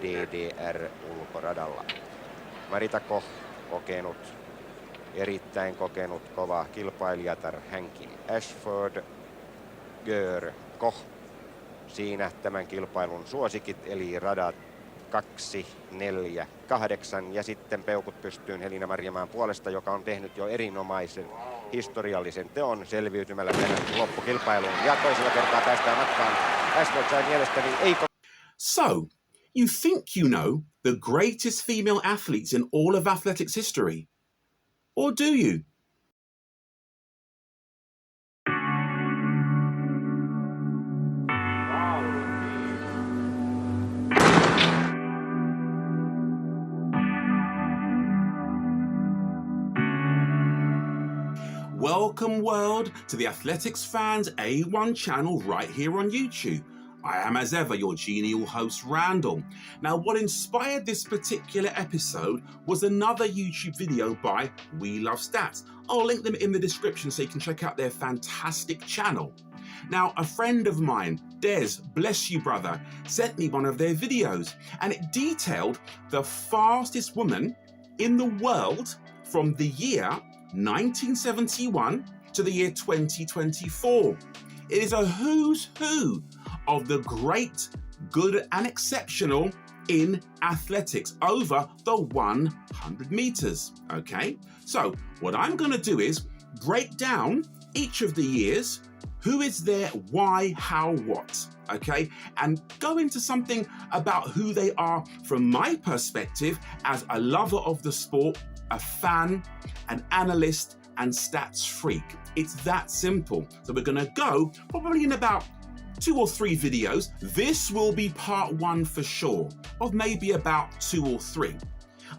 GDR ulkoradalla. Marita Koch, kokenut, erittäin kokenut, kova kilpailijatar Hankin Ashford, Gör, Koch. Siinä tämän kilpailun suosikit, eli radat 2, 4, 8 ja sitten peukut pystyyn Helina Marjamaan puolesta, joka on tehnyt jo erinomaisen historiallisen teon selviytymällä tänään loppukilpailuun. Ja toisella kertaa päästään matkaan. Ashford sai mielestäni ei... So, you think you know the greatest female athletes in all of athletics history? Or do you? Welcome world to the Athletics Fans A1 channel right here on YouTube. I am as ever your genial host Randall. Now what inspired this particular episode was another YouTube video by We Love Stats. I'll link them in the description so you can check out their fantastic channel. Now a friend of mine, Des, bless you brother, sent me one of their videos and it detailed the fastest woman in the world from the year 1971 to the year 2024. It is a who's who of the great, good and exceptional in athletics over the 100 meters, okay? So what I'm gonna do is break down each of the years, who is there, why, how, what, okay? And go into something about who they are from my perspective as a lover of the sport, a fan, an analyst, and stats freak. It's that simple. So we're gonna go probably in about 2 or 3 videos. This will be part 1 for sure, of maybe about 2 or 3.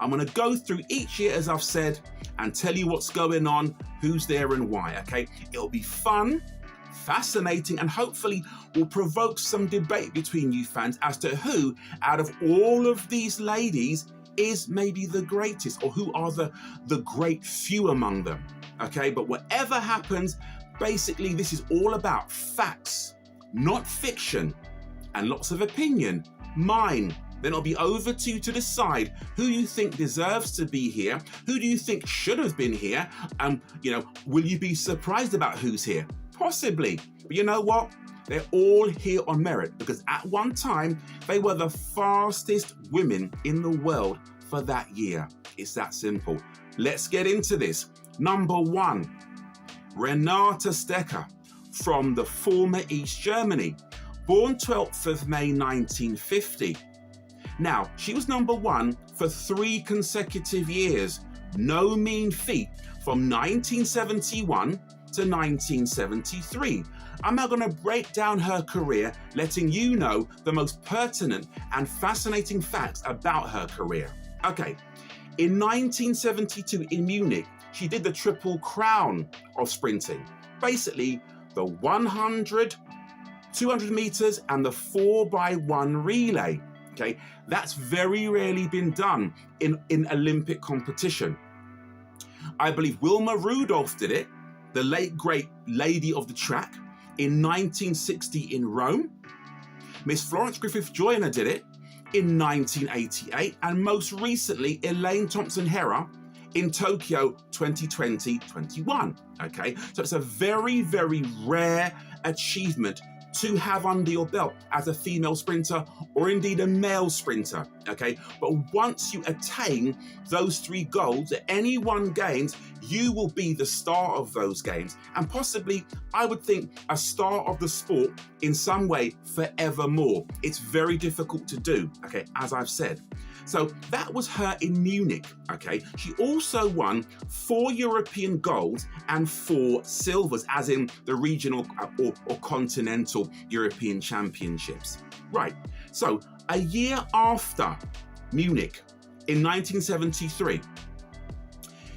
I'm gonna go through each year, as I've said, and tell you what's going on, who's there and why, okay? It'll be fun, fascinating, and hopefully will provoke some debate between you fans as to who, out of all of these ladies, is maybe the greatest, or who are the great few among them, okay? But whatever happens, basically this is all about facts, not fiction, and lots of opinion, mine. Then it'll be over to you to decide who you think deserves to be here, who do you think should have been here, and will you be surprised about who's here? Possibly, but you know what? They're all here on merit because at one time, they were the fastest women in the world for that year. It's that simple. Let's get into this. Number 1, Renate Stecher from the former East Germany, born 12th of May 1950. Now, she was number 1 for 3 consecutive years. No mean feat from 1971 to 1973. I'm now going to break down her career, letting you know the most pertinent and fascinating facts about her career. Okay, in 1972 in Munich, she did the Triple Crown of sprinting. Basically, the 100, 200 meters and the 4x1 relay. Okay, that's very rarely been done in Olympic competition. I believe Wilma Rudolph did it, the late great lady of the track, in 1960 in Rome. Miss Florence Griffith Joyner did it in 1988, and most recently Elaine Thompson-Herah in Tokyo 2020-21. Okay, so it's a very, very rare achievement to have under your belt as a female sprinter or indeed a male sprinter, okay? But once you attain those 3 goals at any one games, you will be the star of those games and possibly, I would think, a star of the sport in some way forevermore. It's very difficult to do, okay, as I've said. So that was her in Munich, okay? She also won 4 European golds and 4 silvers, as in the regional or continental European championships. Right, so a year after Munich, in 1973,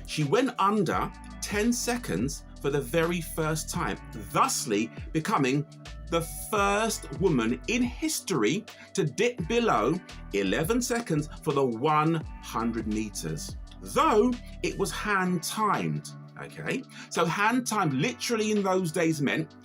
she went under 10 seconds for the very first time, thusly becoming the first woman in history to dip below 11 seconds for the 100 meters, though it was hand timed, okay? So hand timed literally in those days meant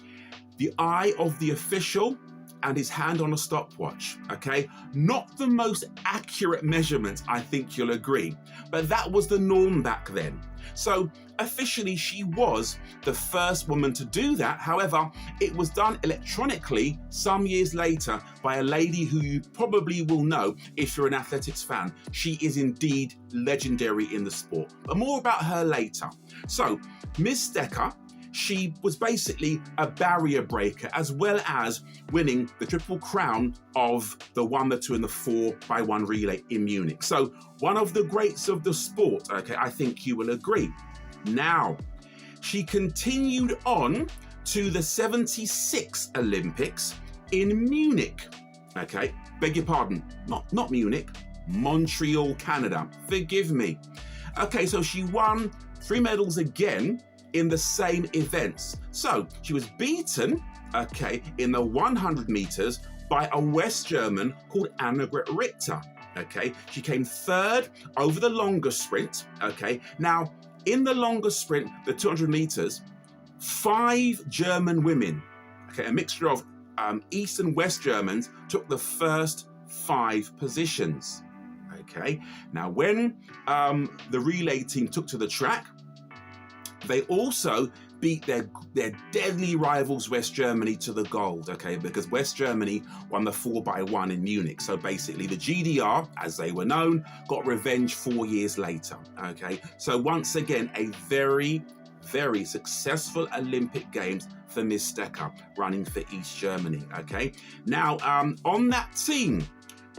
the eye of the official and his hand on a stopwatch, okay? Not the most accurate measurements, I think you'll agree, but that was the norm back then. So officially she was the first woman to do that. However, it was done electronically some years later by a lady who you probably will know if you're an athletics fan. She is indeed legendary in the sport, but more about her later. So Ms. Stecher, she was basically a barrier breaker, as well as winning the triple crown of the 1, the 2 and the 4x1 relay in Munich. So one of the greats of the sport, okay, I think you will agree. Now, she continued on to the 76 Olympics in Munich. Okay, beg your pardon, not Munich, Montreal, Canada. Forgive me. Okay, so she won 3 medals again in the same events. So she was beaten, okay, in the 100 meters by a West German called Annegret Richter. Okay, she came 3rd over the longer sprint. Okay, now in the longer sprint, the 200 meters, 5 German women, okay, a mixture of East and West Germans, took the first 5 positions. Okay, now when the relay team took to the track, they also beat their deadly rivals West Germany to the gold, okay, because West Germany won the 4x1 in Munich. So basically the GDR, as they were known, got revenge 4 years later, okay. So once again, a very, very successful Olympic Games for Ms. Stecher, running for East Germany, okay. Now, on that team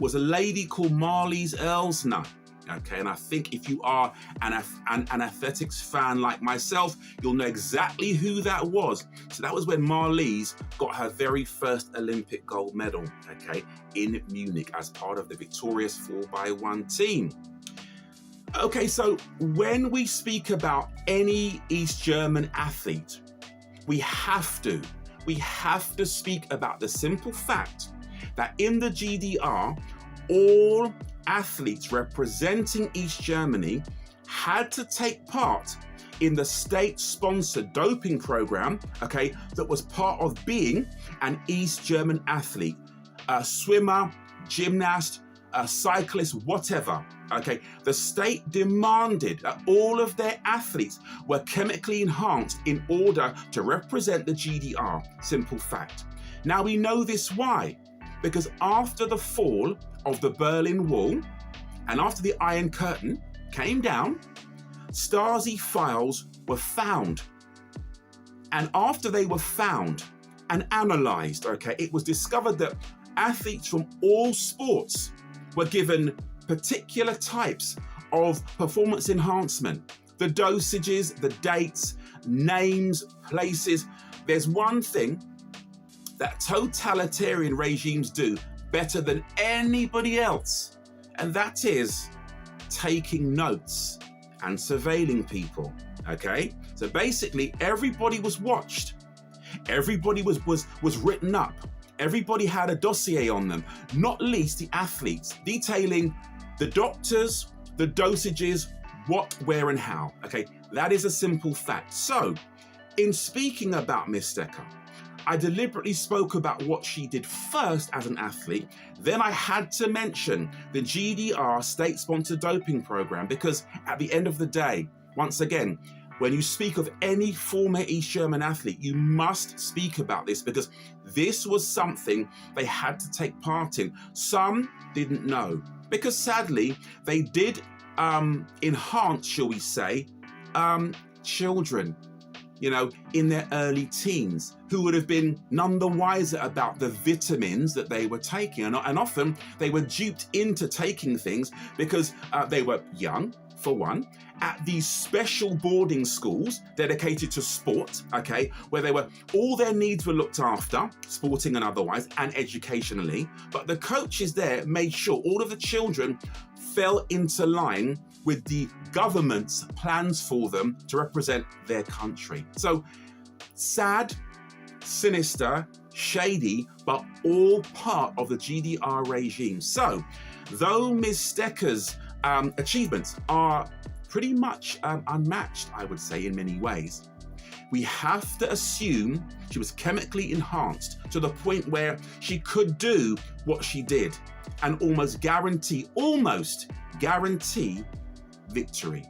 was a lady called Marlies Elsner. Okay, and I think if you are an athletics fan like myself, you'll know exactly who that was. So that was when Marlies got her very first Olympic gold medal, okay, in Munich as part of the victorious 4x1 team. Okay, so when we speak about any East German athlete, we have to speak about the simple fact that in the GDR, all athletes representing East Germany had to take part in the state-sponsored doping program, okay, that was part of being an East German athlete, a swimmer, gymnast, a cyclist, whatever, okay. The state demanded that all of their athletes were chemically enhanced in order to represent the GDR. Simple fact. Now we know this why, because after the fall of the Berlin Wall and after the Iron Curtain came down, Stasi files were found. And after they were found and analysed, okay, it was discovered that athletes from all sports were given particular types of performance enhancement. The dosages, the dates, names, places. There's one thing that totalitarian regimes do better than anybody else, and that is taking notes and surveilling people, okay? So basically, everybody was watched. Everybody was written up. Everybody had a dossier on them, not least the athletes, detailing the doctors, the dosages, what, where, and how, okay? That is a simple fact. So, in speaking about Ms. Stecher, I deliberately spoke about what she did first as an athlete. Then I had to mention the GDR state-sponsored doping program, because at the end of the day, once again, when you speak of any former East German athlete, you must speak about this, because this was something they had to take part in. Some didn't know, because sadly, they did enhance, shall we say, children, you know, in their early teens, who would have been none the wiser about the vitamins that they were taking. And often they were duped into taking things because they were young, for one, at these special boarding schools dedicated to sport, okay, where all their needs were looked after, sporting and otherwise, and educationally. But the coaches there made sure all of the children fell into line with the government's plans for them to represent their country. So sad, sinister, shady, but all part of the GDR regime. So though Ms. Stecher's achievements are pretty much unmatched, I would say, in many ways, we have to assume she was chemically enhanced to the point where she could do what she did and almost guarantee victory.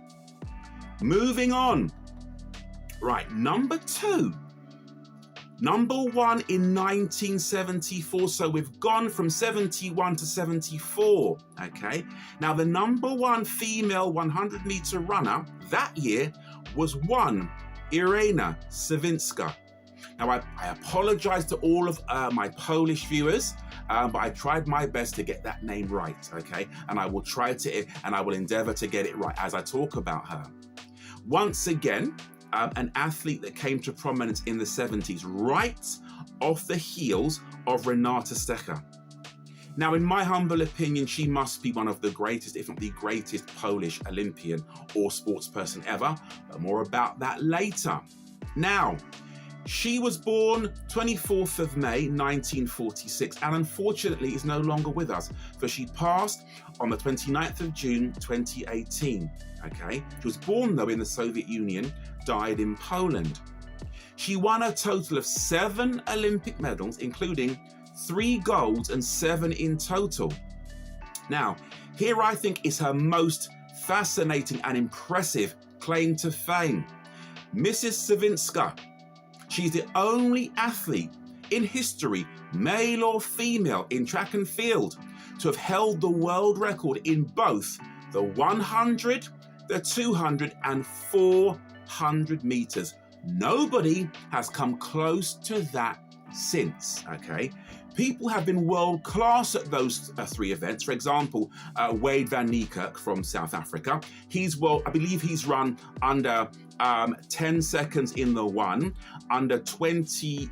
Moving on. Right, number 2. Number 1 in 1974, so we've gone from 71 to 74, okay? Now the number 1 female 100-meter runner that year was one Irena Szewinska. Now I apologize to all of my Polish viewers, but I tried my best to get that name right, okay? And I will endeavor to get it right as I talk about her. Once again, an athlete that came to prominence in the 70s, right off the heels of Renate Stecher. Now, in my humble opinion, she must be one of the greatest, if not the greatest, Polish Olympian or sportsperson ever, but more about that later. Now, she was born 24th of May, 1946, and unfortunately is no longer with us, for she passed on the 29th of June, 2018, okay? She was born, though, in the Soviet Union, died in Poland. She won a total of 7 Olympic medals, including 3 golds and 7 in total. Now, here I think is her most fascinating and impressive claim to fame. Mrs. Szewinska. She's the only athlete in history, male or female, in track and field, to have held the world record in both the 100, the 200 and 400 meters. Nobody has come close to that since, okay? People have been world class at those 3 events. For example, Wade van Niekerk from South Africa. I believe he's run under 10 seconds in the 1, under 20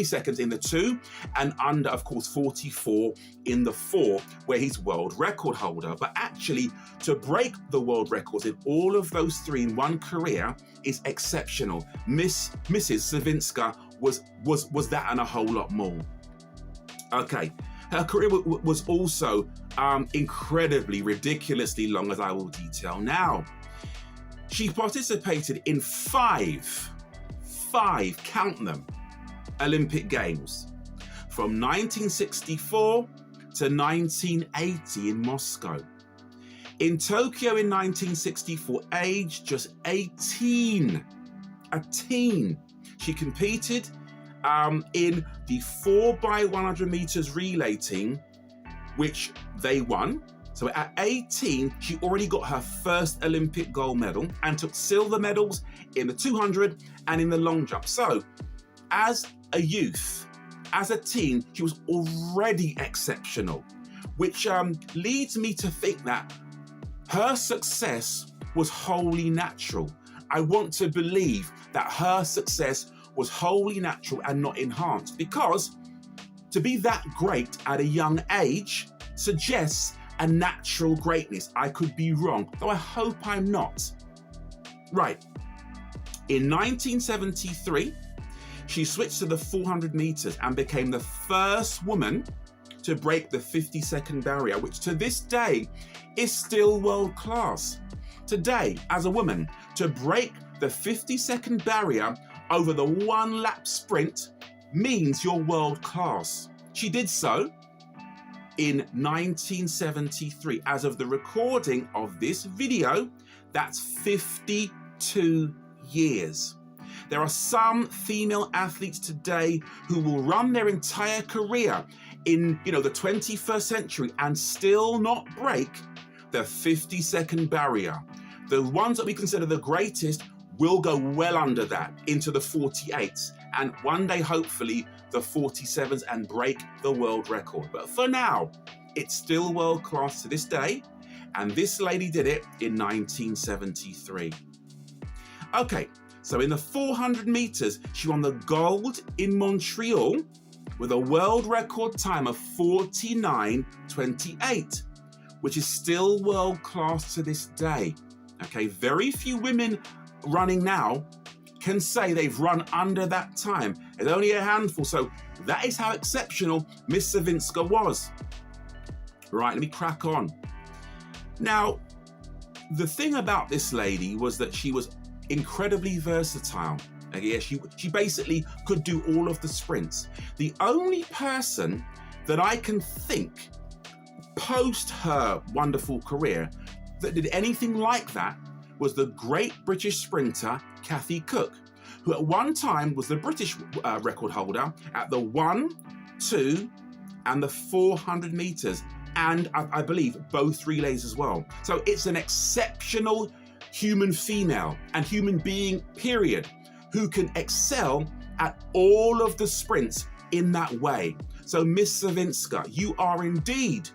seconds in the 2, and under, of course, 44 in the 4, where he's world record holder. But actually, to break the world records in all of those 3 in one career is exceptional. Mrs. Szewinska was that and a whole lot more. Okay, her career was also incredibly, ridiculously long, as I will detail now. She participated in 5, count them, Olympic Games, from 1964 to 1980 in Moscow. In Tokyo in 1964, aged just 18, a teen, she competed in the 4x100 meters relay team, which they won. So at 18, she already got her first Olympic gold medal and took silver medals in the 200 and in the long jump. So as a youth, as a teen, she was already exceptional, which leads me to think that her success was wholly natural. I want to believe that her success was wholly natural and not enhanced, because to be that great at a young age suggests a natural greatness. I could be wrong, though I hope I'm not. Right. In 1973, she switched to the 400 meters and became the first woman to break the 50-second barrier, which to this day is still world class. Today, as a woman, to break the 50-second barrier over the 1-lap sprint means you're world class. She did so in 1973. As of the recording of this video, that's 52 years. There are some female athletes today who will run their entire career in, the 21st century and still not break the 50-second barrier. The ones that we consider the greatest will go well under that, into the 48s, and one day, hopefully, the 47s, and break the world record. But for now, it's still world class to this day, and this lady did it in 1973. Okay, so in the 400 meters, she won the gold in Montreal with a world record time of 49:28, which is still world class to this day. Okay, very few women running now can say they've run under that time. There's only a handful, so that is how exceptional Miss Szewinska was. Right, let me crack on. Now, the thing about this lady was that she was incredibly versatile. Yeah, she basically could do all of the sprints. The only person that I can think post her wonderful career that did anything like that was the great British sprinter Kathy Cook, who at one time was the British record holder at the 1, 2 and the 400 meters, and I believe both relays as well. So it's an exceptional human female and human being, period, who can excel at all of the sprints in that way. So Miss Szewinska, you are indeed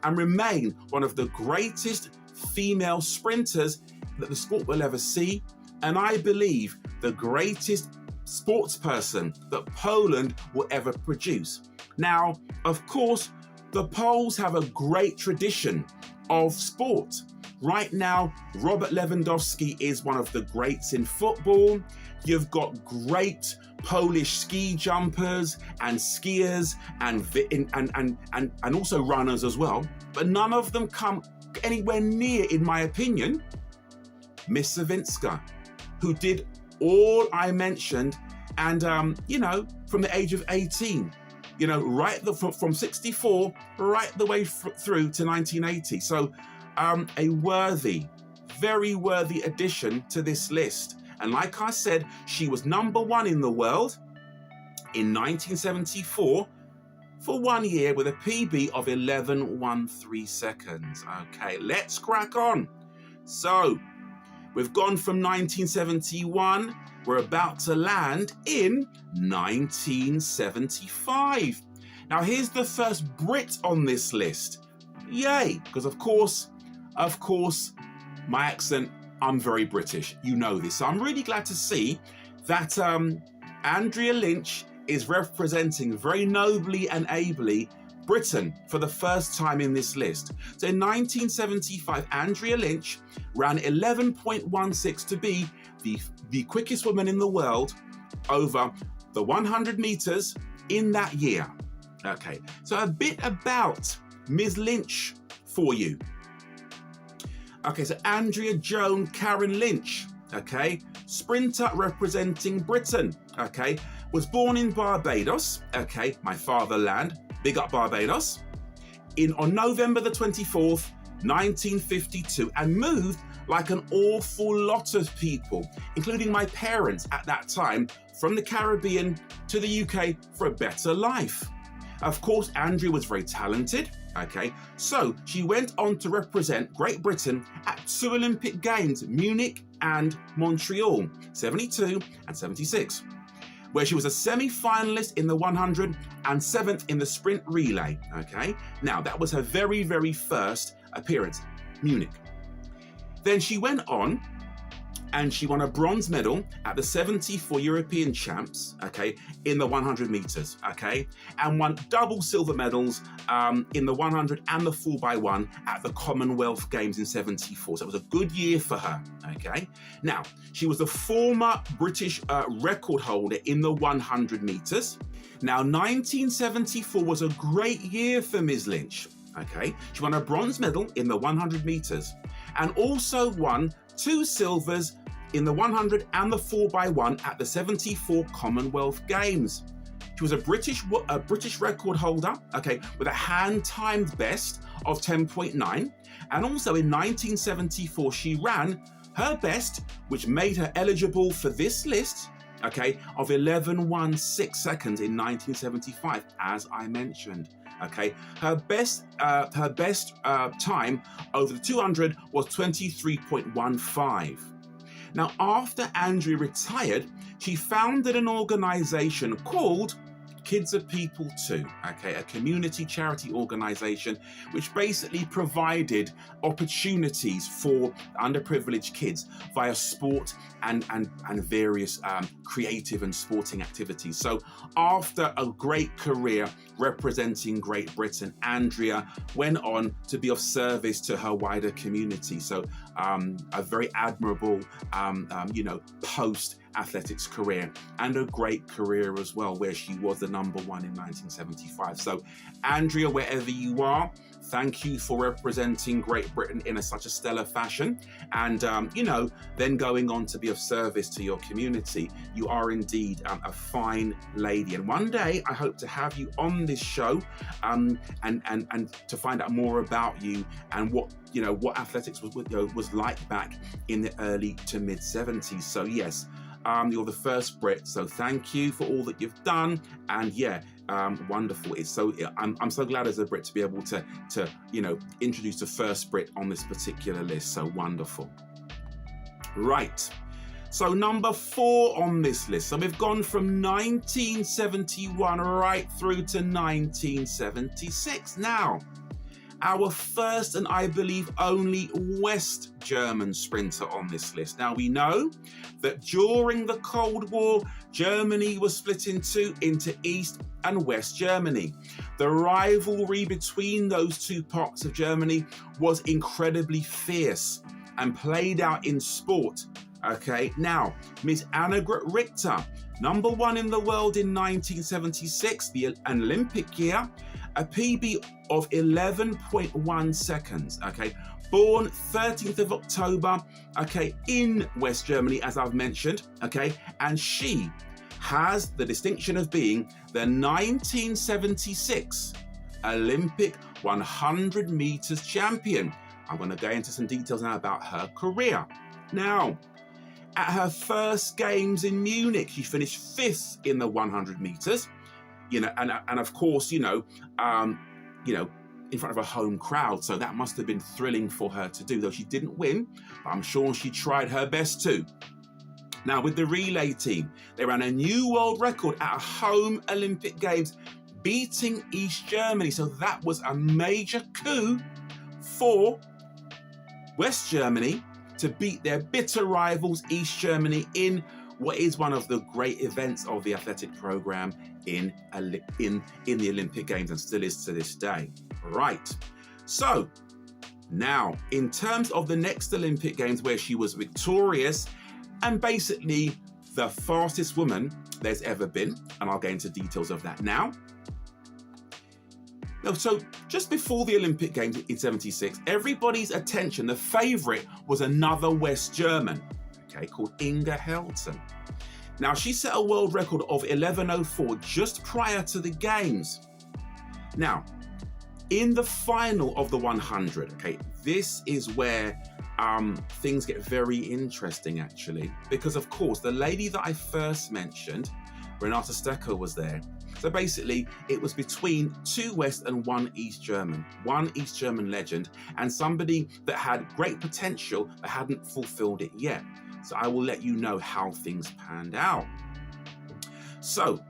and remain one of the greatest female sprinters that the sport will ever see, and I believe the greatest sports person that Poland will ever produce. Now, of course, the Poles have a great tradition of sport. Right now, Robert Lewandowski is one of the greats in football. You've got great Polish ski jumpers and skiers and also runners as well. But none of them come anywhere near, in my opinion, Miss Szewinska, who did all I mentioned, and from the age of 18, from 64 right the way through to 1980. So a worthy, very worthy addition to this list. And like I said, she was number 1 in the world in 1974 for 1 year with a PB of 11.13 seconds. Okay, let's crack on. So we've gone from 1971. We're about to land in 1975. Now here's the first Brit on this list. Yay, because of course, my accent, I'm very British. You know this. So I'm really glad to see that Andrea Lynch is representing very nobly and ably Britain for the first time in this list. So in 1975, Andrea Lynch ran 11.16 to be the quickest woman in the world over the 100 meters in that year. Okay, so a bit about Ms. Lynch for you. Okay, so Andrea Joan Karen Lynch, okay, sprinter representing Britain, okay, was born in Barbados, okay, my fatherland, big up Barbados, on November the 24th, 1952, and moved like an awful lot of people, including my parents at that time, from the Caribbean to the UK for a better life. Of course, Andrea was very talented. Okay, so she went on to represent Great Britain at 2 Olympic Games, Munich and Montreal, 72 and 76, where she was a semi-finalist in the 100 and 7th in the sprint relay. Okay, now that was her very, very first appearance, Munich. Then she went on and she won a bronze medal at the 74 European Champs, okay, in the 100 meters, okay, and won double silver medals in the 100 and the 4x1 at the Commonwealth Games in 74. So it was a good year for her, okay. Now, she was the former British record holder in the 100 meters. Now, 1974 was a great year for Ms. Lynch, okay. She won a bronze medal in the 100 meters and also won 2 silvers in the 100 and the 4x1 at the 74 Commonwealth Games. She was a British record holder, okay, with a hand-timed best of 10.9. And also in 1974, she ran her best, which made her eligible for this list, okay, of 11.16 seconds in 1975, as I mentioned. Okay, her best time over the 200 was 23.15. Now, after Andrea retired, she founded an organization called Kids Are People Too, okay, a community charity organization which basically provided opportunities for underprivileged kids via sport and various creative and sporting activities. So after a great career representing Great Britain, Andrea went on to be of service to her wider community. So a very admirable, post-athletics career, and a great career as well, where she was the number 1 in 1975. So Andrea, wherever you are, thank you for representing Great Britain in such a stellar fashion. And, you know, then going on to be of service to your community. You are indeed a fine lady. And one day I hope to have you on this show and to find out more about you and what, you know, what athletics was like back in the early to mid 70s. So yes, you're the first Brit, so thank you for all that you've done. And yeah, wonderful. It's so I'm so glad as a Brit to be able to you know, introduce the first Brit on this particular list. So wonderful. Right. So number 4 on this list. So we've gone from 1971 right through to 1976. Now, our first and I believe only West German sprinter on this list. Now we know that during the Cold War, Germany was split into East and West Germany. The rivalry between those two parts of Germany was incredibly fierce and played out in sport. Okay, now Miss Annegret Richter, number 1 in the world in 1976, an Olympic year, a PB of 11.1 seconds, okay? Born 13th of October, okay, in West Germany, as I've mentioned, okay? And she has the distinction of being the 1976 Olympic 100 meters champion. I'm going to go into some details now about her career. Now, at her first games in Munich, she finished 5th in the 100 meters. You know, and of course, you know, in front of a home crowd. So that must have been thrilling for her to do, though she didn't win, but I'm sure she tried her best to. Now, with the relay team, they ran a new world record at a home Olympic Games, beating East Germany. So that was a major coup for West Germany to beat their bitter rivals, East Germany, in what is one of the great events of the athletic program in the Olympic Games, and still is to this day. Right. So now, in terms of the next Olympic Games where she was victorious and basically the fastest woman there's ever been, and I'll get into details of that now. So just before the Olympic Games in 76, everybody's attention, the favourite was another West German, okay, called Inga Helten. Now, she set a world record of 11:04 just prior to the Games. Now, in the final of the 100, okay, this is where things get very interesting, actually, because, of course, the lady that I first mentioned, Renate Stecher, was there. So basically, it was between 2 West and 1 East German legend, and somebody that had great potential but hadn't fulfilled it yet. So I will let you know how things panned out. So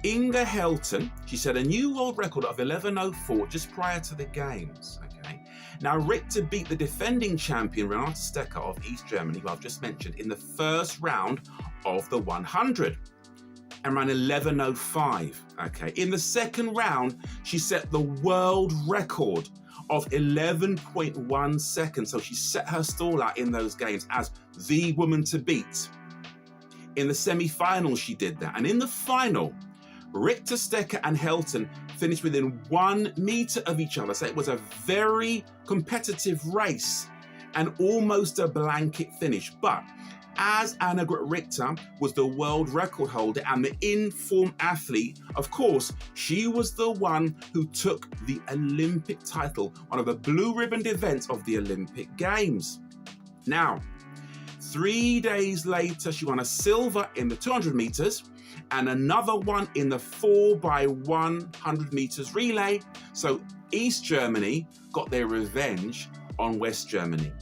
Inga Helten, she set a new world record of 11:04 just prior to the Games. Okay. Now Richter beat the defending champion Renate Stecher of East Germany, who I've just mentioned, in the first round of the 100. And ran 11:05. Okay. In the second round, she set the world record of 11.1 seconds. So she set her stall out in those games as the woman to beat. In the semi-finals, she did that. And in the final, Richter, Stecher and Helten finished within 1 meter of each other. So it was a very competitive race and almost a blanket finish. But as Annegret Richter was the world record holder and the in-form athlete, of course, she was the one who took the Olympic title, one of the blue-ribboned events of the Olympic Games. Now, 3 days later, she won a silver in the 200 meters and another one in the 4x100 meters relay. So East Germany got their revenge on West Germany.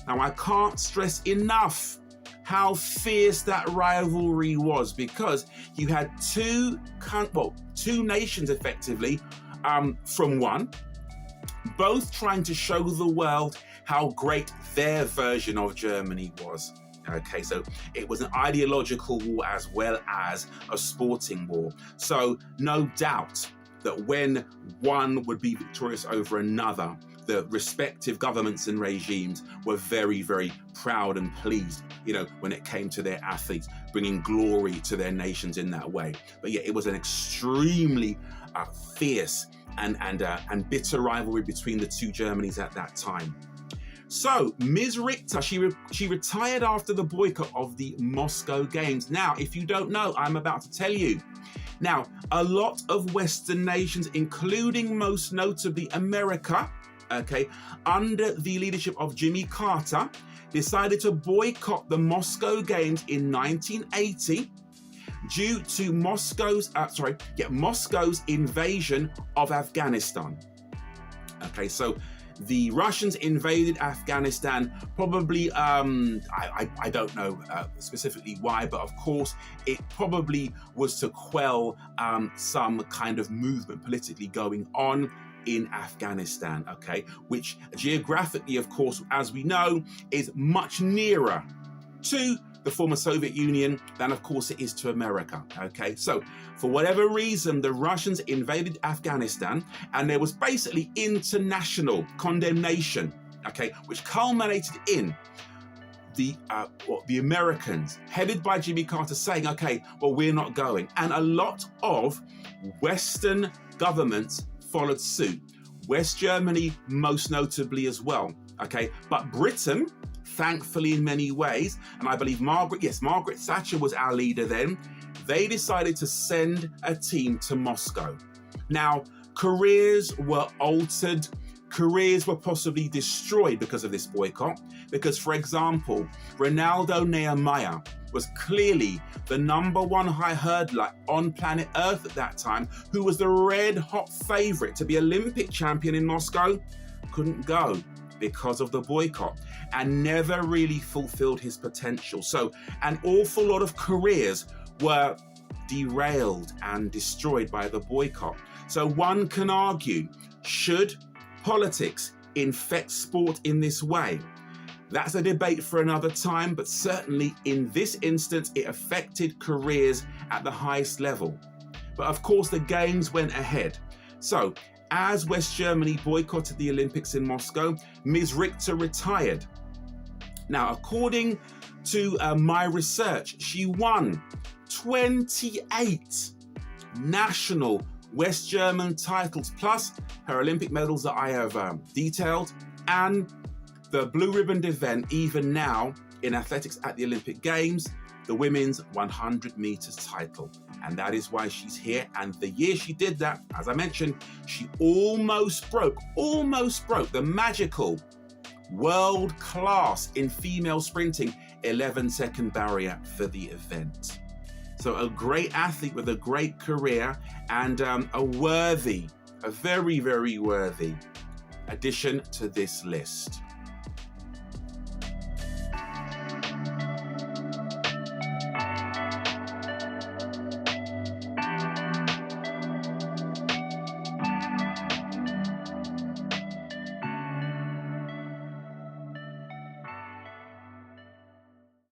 Now, I can't stress enough how fierce that rivalry was, because you had two nations effectively from one, both trying to show the world how great their version of Germany was. Okay, so it was an ideological war as well as a sporting war. So no doubt that when one would be victorious over another, the respective governments and regimes were very, very proud and pleased, when it came to their athletes, bringing glory to their nations in that way. But yeah, it was an extremely fierce and bitter rivalry between the two Germanys at that time. So Ms. Richter, she retired after the boycott of the Moscow Games. Now, if you don't know, I'm about to tell you. Now, a lot of Western nations, including most notably America, okay, under the leadership of Jimmy Carter, decided to boycott the Moscow Games in 1980 due to Moscow's invasion of Afghanistan. Okay, so the Russians invaded Afghanistan, probably, I don't know specifically why, but of course it probably was to quell some kind of movement politically going on in Afghanistan, okay, which geographically, of course, as we know, is much nearer to the former Soviet Union than, of course, it is to America, okay? So, for whatever reason, the Russians invaded Afghanistan, and there was basically international condemnation, okay, which culminated in the Americans, headed by Jimmy Carter, saying, okay, well, we're not going. And a lot of Western governments followed suit. West Germany, most notably as well, okay? But Britain, thankfully in many ways, and I believe Margaret Thatcher was our leader then, they decided to send a team to Moscow. Now, careers were altered, careers were possibly destroyed because of this boycott, because, for example, Ronaldo Nehemiah was clearly the #1 high hurdler on planet Earth at that time, who was the red-hot favourite to be Olympic champion in Moscow, couldn't go because of the boycott, and never really fulfilled his potential. So an awful lot of careers were derailed and destroyed by the boycott. So one can argue, should politics infect sport in this way? That's a debate for another time, but certainly in this instance, it affected careers at the highest level. But of course, the games went ahead. So as West Germany boycotted the Olympics in Moscow, Ms. Richter retired. Now, according to my research, she won 28 national West German titles, plus her Olympic medals that I have detailed, and the blue ribbon event, even now in athletics at the Olympic Games, the women's 100 meters title. And that is why she's here. And the year she did that, as I mentioned, she almost broke the magical world class in female sprinting 11-second barrier for the event. So a great athlete with a great career, and a very, very worthy addition to this list.